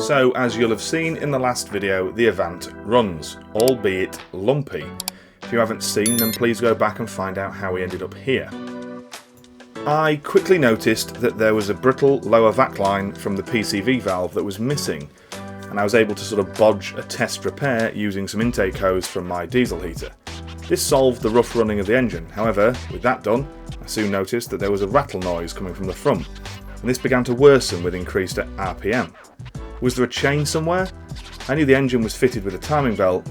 So, as you'll have seen in the last video, the Avant runs, albeit lumpy. If you haven't seen, then please go back and find out how we ended up here. I quickly noticed that there was a brittle lower vac line from the PCV valve that was missing, and I was able to sort of bodge a test repair using some intake hose from my diesel heater. This solved the rough running of the engine. However, with that done, I soon noticed that there was a rattle noise coming from the front, and this began to worsen with increased RPM. Was there a chain somewhere? I knew the engine was fitted with a timing belt.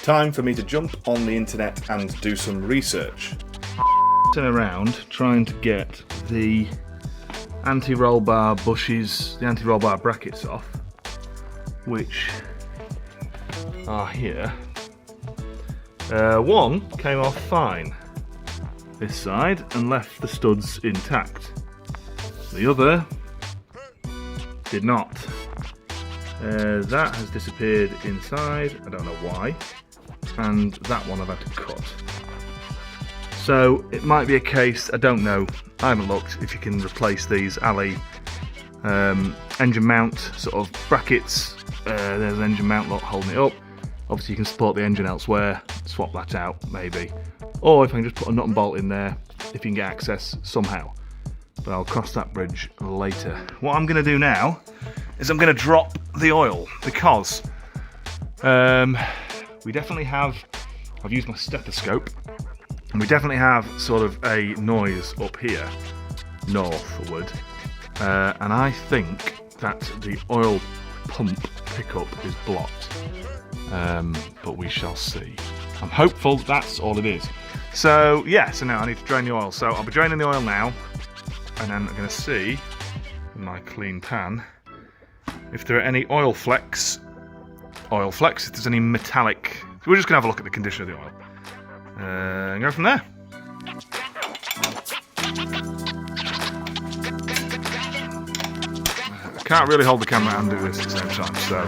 Time for me to jump on the internet and do some research. Around trying to get the anti-roll bar bushes, the anti-roll bar brackets off, which are here. One came off fine, this side, and left the studs intact. The other did not. That has disappeared inside, I don't know why, and that one I've had to cut. So it might be a case, I don't know, I haven't looked, if you can replace these alley engine mount sort of brackets. There's an engine mount lock holding it up. Obviously you can support the engine elsewhere, swap that out maybe. Or if I can just put a nut and bolt in there, if you can get access somehow. But I'll cross that bridge later. What I'm going to do now is I'm going to drop the oil, because we definitely have, I've used my stethoscope, and we definitely have sort of a noise up here, northward, and I think that the oil pump pickup is blocked, but we shall see. I'm hopeful that's all it is. So yeah, so now I need to drain the oil. So I'll be draining the oil now, and then I'm going to see in my clean pan if there are any oil flecks, if there's any metallic. So we're just going to have a look at the condition of the oil. And go from there. I can't really hold the camera and do this at the same time, so.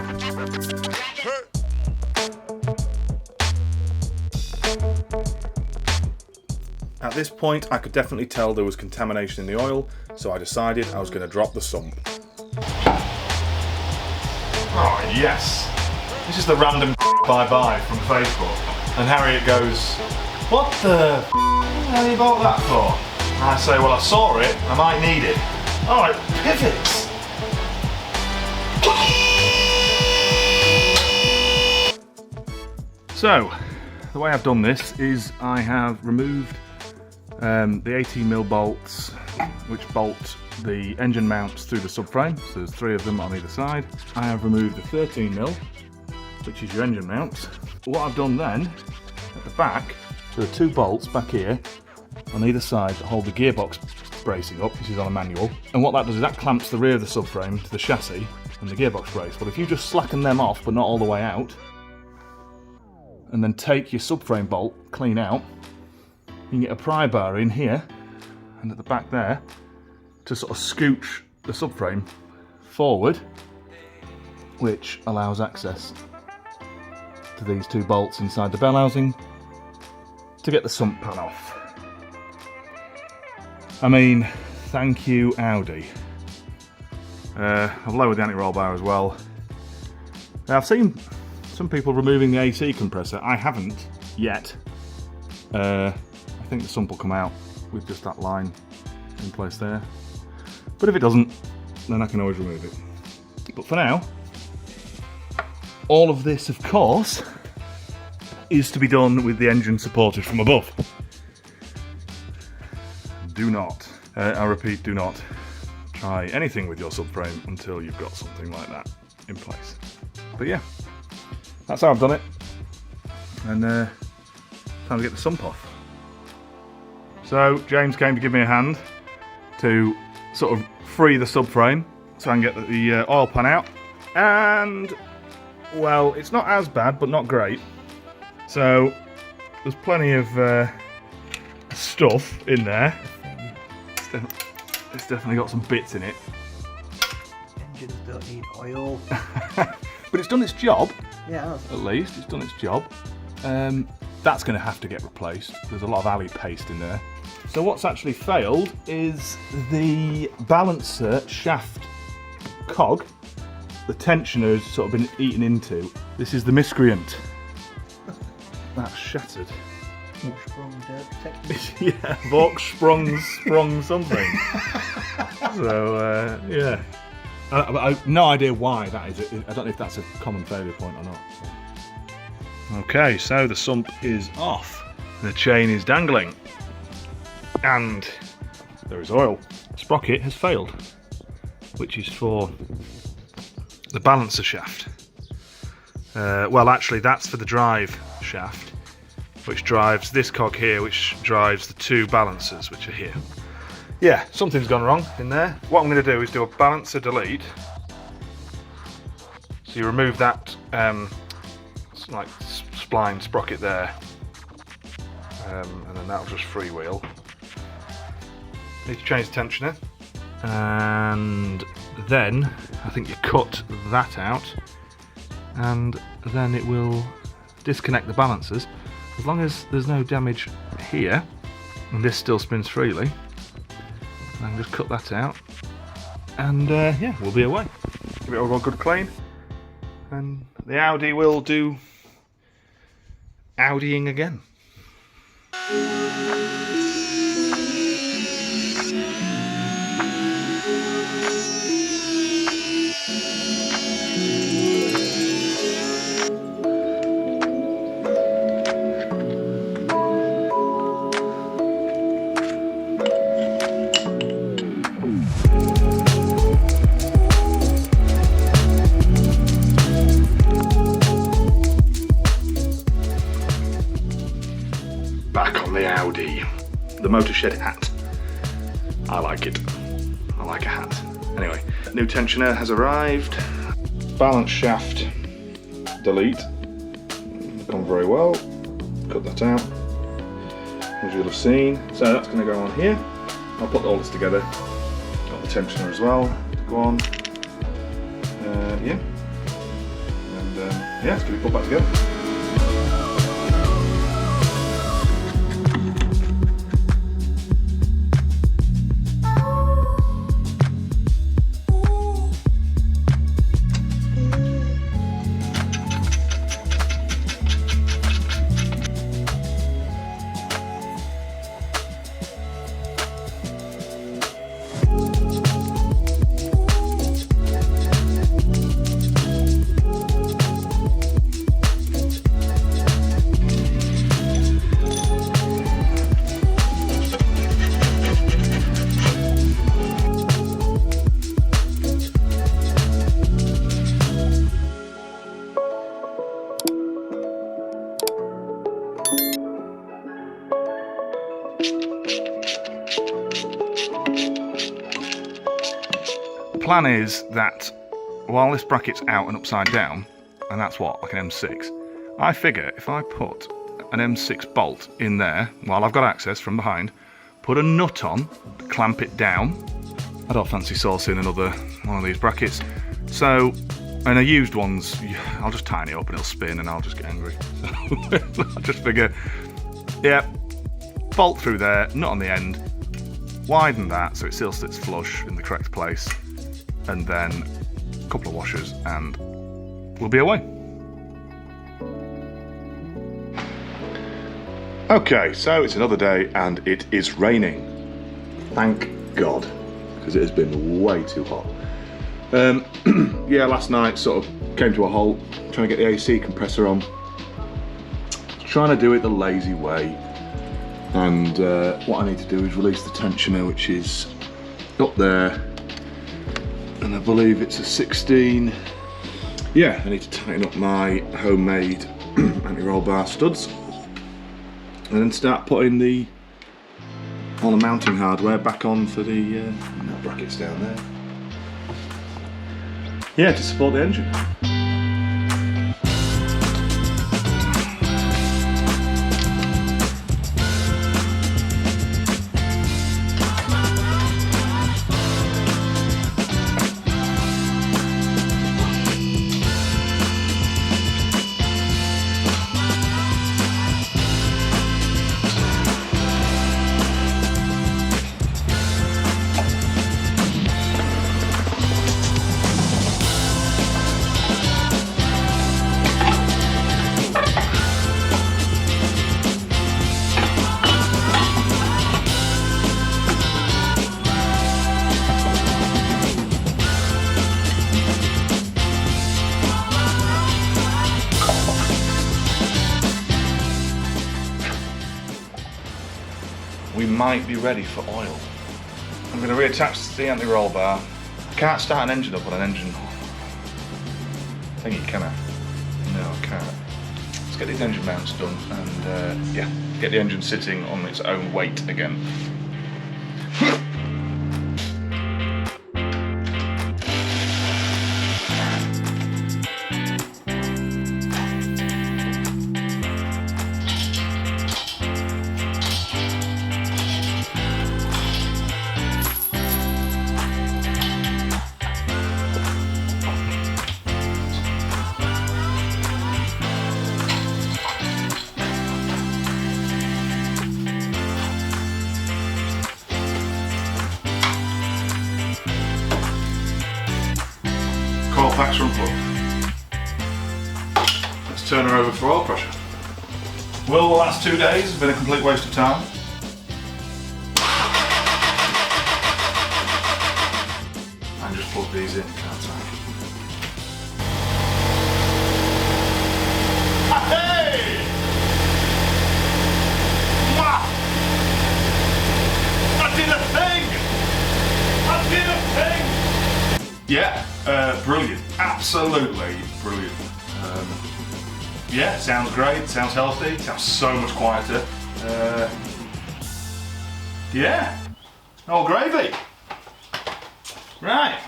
At this point, I could definitely tell there was contamination in the oil, so I decided I was going to drop the sump. Oh yes! This is the random bye-bye from Facebook. And Harriet goes, "What the hell you bought that for?" And I say, "Well, I saw it, I might need it." Oh, it pivots! So, the way I've done this is I have removed the 18mm bolts which bolt the engine mounts through the subframe, so there's 3 of them on either side. I have removed the 13mm, which is your engine mounts. What I've done then, at the back, there are 2 bolts back here on either side that hold the gearbox bracing up. This is on a manual, and what that does is that clamps the rear of the subframe to the chassis and the gearbox brace. But if you just slacken them off but not all the way out, and then take your subframe bolt clean out, you can get a pry bar in here and at the back there to sort of scooch the subframe forward, which allows access to these 2 bolts inside the bell housing to get the sump pan off. I mean, thank you Audi. I've lowered the anti-roll bar as well. Now, I've seen some people removing the AC compressor. I haven't yet. I think the sump will come out with just that line in place there. But if it doesn't, then I can always remove it. But for now, all of this, of course, is to be done with the engine supported from above. Do not, I repeat, do not try anything with your subframe until you've got something like that in place. But yeah, that's how I've done it. And time to get the sump off. So James came to give me a hand to sort of free the subframe so I can get the oil pan out. And well, it's not as bad, but not great. So there's plenty of stuff in there. It's definitely got some bits in it. Engines don't need oil. But it's done its job. Yeah. At least it's done its job. That's going to have to get replaced. There's a lot of alley paste in there. So what's actually failed is the balancer shaft cog the tensioner has sort of been eaten into. This is the miscreant. That's shattered. Yeah, Vox sprung something. So, yeah. I've no idea why that is. I don't know if that's a common failure point or not. Okay, so the sump is off. The chain is dangling. And there is oil. Sprocket has failed, which is for the balancer shaft. Well, actually, that's for the drive shaft, which drives this cog here, which drives the two balancers, which are here. Yeah, something's gone wrong in there. What I'm going to do is do a balancer delete. So you remove that like spline sprocket there, and then that'll just freewheel. Need to change the tensioner, and then I think you cut that out, and then it will disconnect the balancers. As long as there's no damage here, and this still spins freely, I can just cut that out, and yeah, we'll be away. Give it all a good clean, and the Audi will do Audiing again. Back on the Audi. The motor shed hat. I like it. I like a hat. Anyway, new tensioner has arrived. Balance shaft delete. Gone very well. Cut that out, as you'll have seen. So that's going to go on here. I'll put all this together. Got the tensioner as well to go on. Yeah. And yeah, it's going to be put back together. Plan is that while this bracket's out and upside down, and that's what, like an M6, I figure if I put an M6 bolt in there while I've got access from behind, put a nut on, clamp it down. I don't fancy sourcing another one of these brackets. So, and the used ones, I'll just tighten it up and it'll spin and I'll just get angry. So I just figure, yeah, bolt through there, nut on the end, widen that so it still sits flush in the correct place, and then a couple of washers and we'll be away. Okay, so it's another day and it is raining. Thank God, because it has been way too hot. Yeah, last night sort of came to a halt, trying to get the AC compressor on. Trying to do it the lazy way. And what I need to do is release the tensioner, which is up there. And I believe it's a 16. Yeah, I need to tighten up my homemade anti-roll bar studs. And then start putting all the mounting hardware back on for the brackets down there. Yeah, to support the engine. might be ready for oil. I'm going to reattach the anti-roll bar. I can't start an engine up on an engine thingy, can I? No, I can't. Let's get these engine mounts done and yeah, get the engine sitting on its own weight again. Packs are unplugged. Let's turn her over for oil pressure. Will the last 2 days have been a complete waste of time? And just plug these in, can't I? Hey! Mwah! I did a thing! I did a thing! Yeah, brilliant. Absolutely brilliant. Yeah, sounds great, sounds healthy, sounds so much quieter. Yeah, all gravy. Right.